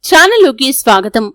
ఛానల్లోకి స్వాగతం.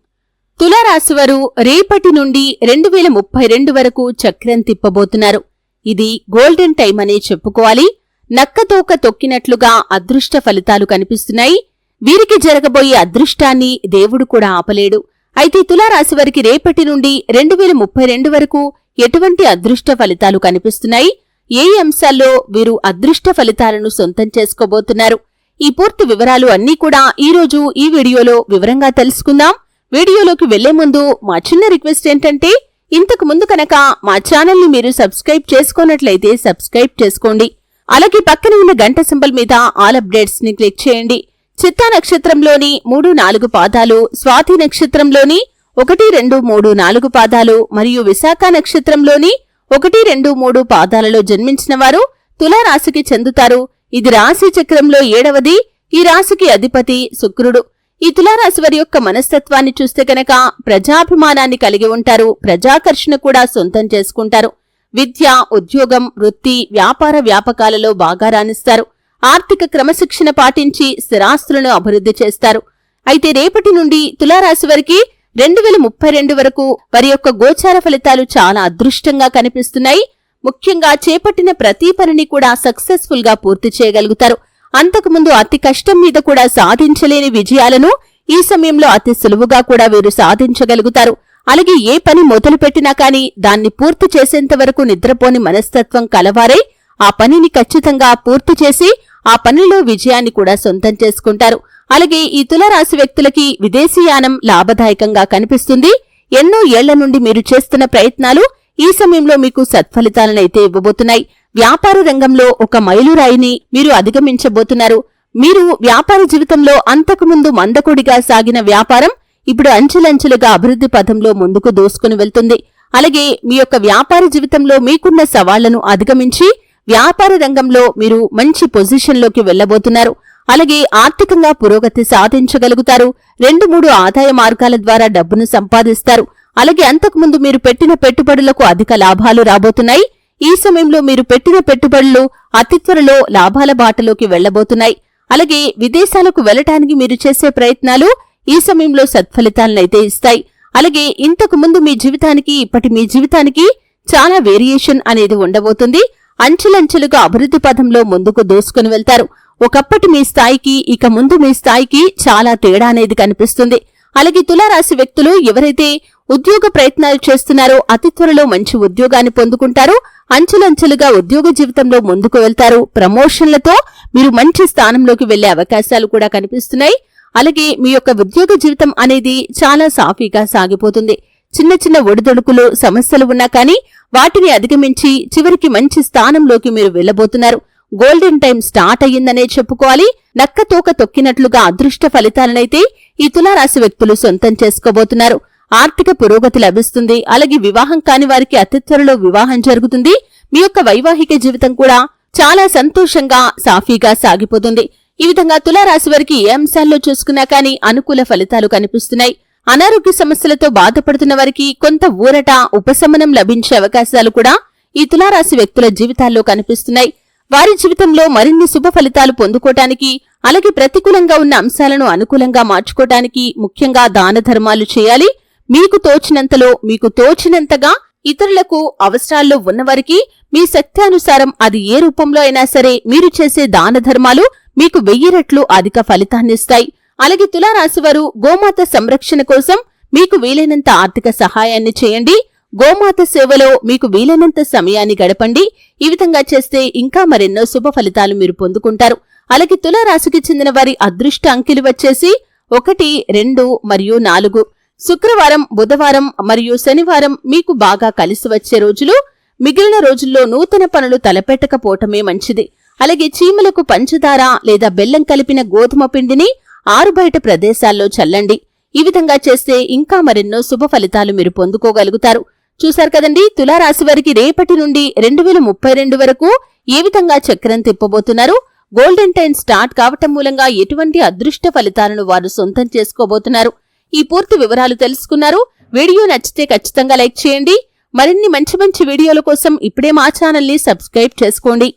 తులారాశివారు రేపటి నుండి 2032 వరకు చక్రం తిప్పబోతున్నారు. ఇది గోల్డెన్ టైం అనే చెప్పుకోవాలి. నక్కతోక తొక్కినట్లుగా అదృష్ట ఫలితాలు కనిపిస్తున్నాయి. వీరికి జరగబోయే అదృష్టాన్ని దేవుడు కూడా ఆపలేడు. అయితే తులారాశివారికి రేపటి నుండి 2032 వరకు ఎటువంటి అదృష్ట ఫలితాలు కనిపిస్తున్నాయి, ఏ అంశాల్లో వీరు అదృష్ట ఫలితాలను సొంతం చేసుకోబోతున్నారు, ఈ పూర్తి వివరాలు అన్నీ కూడా ఈరోజు ఈ వీడియోలో వివరంగా తెలుసుకుందాం. వీడియోలోకి వెళ్లే ముందు మా చిన్న రిక్వెస్ట్ ఏంటంటే, ఇంతకు ముందు కనుక మా ఛానల్ని మీరు సబ్స్క్రైబ్ చేసుకోనట్లయితే సబ్స్క్రైబ్ చేసుకోండి. అలాగే పక్కన ఉన్న గంట సింబల్ మీద ఆల్ అప్డేట్స్ ని క్లిక్ చేయండి. చిత్తా నక్షత్రంలోని 3-4 పాదాలు, స్వాతి నక్షత్రంలోని 1-2-3-4 పాదాలు మరియు విశాఖ నక్షత్రంలోని 1-2-3 పాదాలలో జన్మించిన వారు తులారాశికి చెందుతారు. ఇది రాశి చక్రంలో 7వది. ఈ రాశికి అధిపతి శుక్రుడు. ఈ తులారాశి వారి యొక్క మనస్తత్వాన్ని చూస్తే కనుక ప్రజాభిమానాన్ని కలిగి ఉంటారు. ప్రజాకర్షణ కూడా సొంతం చేసుకుంటారు. విద్య, ఉద్యోగం, వృత్తి, వ్యాపార వ్యాపకాలలో బాగా రాణిస్తారు. ఆర్థిక క్రమశిక్షణ పాటించి స్థిరాస్తులను అభివృద్ధి చేస్తారు. అయితే రేపటి నుండి తులారాశి వారికి 2032 వరకు వారి యొక్క గోచార ఫలితాలు చాలా అదృష్టంగా కనిపిస్తున్నాయి. ముఖ్యంగా చేపట్టిన ప్రతి పనిని కూడా సక్సెస్ఫుల్ గా పూర్తి చేయగలుగుతారు. అంతకుముందు అతి కష్టం మీద కూడా సాధించలేని విజయాలను ఈ సమయంలో అతి సులువుగా కూడా వీరు సాధించగలుగుతారు. అలాగే ఏ పని మొదలు పెట్టినా కానీ దాన్ని పూర్తి చేసేంత వరకు నిద్రపోని మనస్తత్వం కలవారై ఆ పనిని ఖచ్చితంగా పూర్తి చేసి ఆ పనిలో విజయాన్ని కూడా సొంతం చేసుకుంటారు. అలాగే ఈ తులారాశి వ్యక్తులకి విదేశీయానం లాభదాయకంగా కనిపిస్తుంది. ఎన్నో ఏళ్ల నుండి మీరు చేస్తున్న ప్రయత్నాలు ఈ సమయంలో మీకు సత్ఫలితాలనైతే ఇవ్వబోతున్నాయి. వ్యాపార రంగంలో ఒక మైలురాయిని మీరు అధిగమించబోతున్నారు. మీరు వ్యాపార జీవితంలో అంతకుముందు మందకొడిగా సాగిన వ్యాపారం ఇప్పుడు అంచెలంచెలుగా అభివృద్ధి పథంలో ముందుకు దూసుకుని వెళ్తుంది. అలాగే మీ యొక్క వ్యాపార జీవితంలో మీకున్న సవాళ్లను అధిగమించి వ్యాపార రంగంలో మీరు మంచి పొజిషన్లోకి వెళ్లబోతున్నారు. అలాగే ఆర్థికంగా పురోగతి సాధించగలుగుతారు. 2-3 ఆదాయ మార్గాల ద్వారా డబ్బును సంపాదిస్తారు. అలాగే అంతకుముందు మీరు పెట్టిన పెట్టుబడులకు అధిక లాభాలు రాబోతున్నాయి. ఈ సమయంలో మీరు పెట్టిన పెట్టుబడులు అతి త్వరలో లాభాల బాటలోకి వెళ్లబోతున్నాయి. అలాగే విదేశాలకు వెళ్లటానికి మీరు చేసే ప్రయత్నాలు ఈ సమయంలో సత్ఫలితాలనైతే ఇస్తాయి. అలాగే ఇంతకు ముందు మీ జీవితానికి ఇప్పటి మీ జీవితానికి చాలా వేరియేషన్ అనేది ఉండబోతుంది. అంచెలంచెలుగా అభివృద్ధి పథంలో ముందుకు దూసుకుని వెళ్తారు. ఒకప్పటి మీ స్థాయికి ఇక ముందు మీ స్థాయికి చాలా తేడా అనేది కనిపిస్తుంది. అలాగే తులారాశి వ్యక్తులు ఎవరైతే ఉద్యోగ ప్రయత్నాలు చేస్తున్నారో అతి త్వరలో మంచి ఉద్యోగాన్ని పొందుకుంటారు. అంచెలంచెలుగా ఉద్యోగ జీవితంలో ముందుకు వెళ్తారు. ప్రమోషన్లతో మీరు మంచి స్థానంలోకి వెళ్లే అవకాశాలు కూడా కనిపిస్తున్నాయి. అలాగే మీ యొక్క ఉద్యోగ జీవితం అనేది చాలా సాఫీగా సాగిపోతుంది. చిన్న చిన్న ఒడిదొడుకులు సమస్యలు ఉన్నా కానీ వాటిని అధిగమించి చివరికి మంచి స్థానంలోకి మీరు వెళ్లబోతున్నారు. గోల్డెన్ టైం స్టార్ట్ అయ్యిందనే చెప్పుకోవాలి. నక్కతోక తొక్కినట్లుగా అదృష్ట ఫలితాలనైతే ఈ తులారాశి వ్యక్తులు సొంతం చేసుకోబోతున్నారు. ఆర్థిక పురోగతి లభిస్తుంది. అలాగే వివాహం కాని వారికి అతి త్వరలో వివాహం జరుగుతుంది. మీ యొక్క వైవాహిక జీవితం కూడా చాలా సంతోషంగా సాఫీగా సాగిపోతుంది. ఈ విధంగా తులారాశి వారికి ఏ అంశాల్లో చూసుకున్నా కానీ అనుకూల ఫలితాలు కనిపిస్తున్నాయి. అనారోగ్య సమస్యలతో బాధపడుతున్న వారికి కొంత ఊరట, ఉపశమనం లభించే అవకాశాలు కూడా ఈ తులారాశి వ్యక్తుల జీవితాల్లో కనిపిస్తున్నాయి. వారి జీవితంలో మరిన్ని శుభ ఫలితాలు పొందుకోవటానికి, అలాగే ప్రతికూలంగా ఉన్న అంశాలను అనుకూలంగా మార్చుకోవటానికి ముఖ్యంగా దాన ధర్మాలు చేయాలి. మీకు తోచినంతలో, మీకు తోచినంతగా ఇతరులకు అవసరాల్లో ఉన్నవారికి మీ శక్త్యానుసారం అది ఏ రూపంలో అయినా సరే మీరు చేసే దాన ధర్మాలు మీకు 1000 రెట్లు అధిక ఫలితాన్నిస్తాయి. అలాగే తులారాశివారు గోమాత సంరక్షణ కోసం మీకు వీలైనంత ఆర్థిక సహాయాన్ని చేయండి. గోమాత సేవలో మీకు వీలైనంత సమయాన్ని గడపండి. ఈ విధంగా చేస్తే ఇంకా మరెన్నో శుభ ఫలితాలు మీరు పొందుకుంటారు. అలాగే తులారాశికి చెందిన వారి అదృష్ట అంకెలు వచ్చేసి 1, 2 మరియు 4. శుక్రవారం, బుధవారం మరియు శనివారం మీకు బాగా కలిసి వచ్చే రోజులు. మిగిలిన రోజుల్లో నూతన పనులు తలపెట్టకపోవటమే మంచిది. అలాగే చీమలకు పంచదార లేదా బెల్లం కలిపిన గోధుమ పిండిని ఆరుబయట ప్రదేశాల్లో చల్లండి. ఈ విధంగా చేస్తే ఇంకా మరెన్నో శుభ ఫలితాలు మీరు పొందుకోగలుగుతారు. చూశారు కదండి, తులారాశి వారికి రేపటి నుండి 2032 వరకు ఏ విధంగా చక్రం తిప్పబోతున్నారు, గోల్డెన్ టైం స్టార్ట్ కావటం మూలంగా ఎటువంటి అదృష్ట ఫలితాలను వారు సొంతం చేసుకోబోతున్నారు. ఈ పూర్తి వివరాలు తెలుసుకున్నారు. వీడియో నచ్చితే ఖచ్చితంగా లైక్ చేయండి. మరిన్ని మంచి మంచి వీడియోల కోసం ఇప్పుడే మా ఛానల్ని సబ్స్క్రైబ్ చేసుకోండి.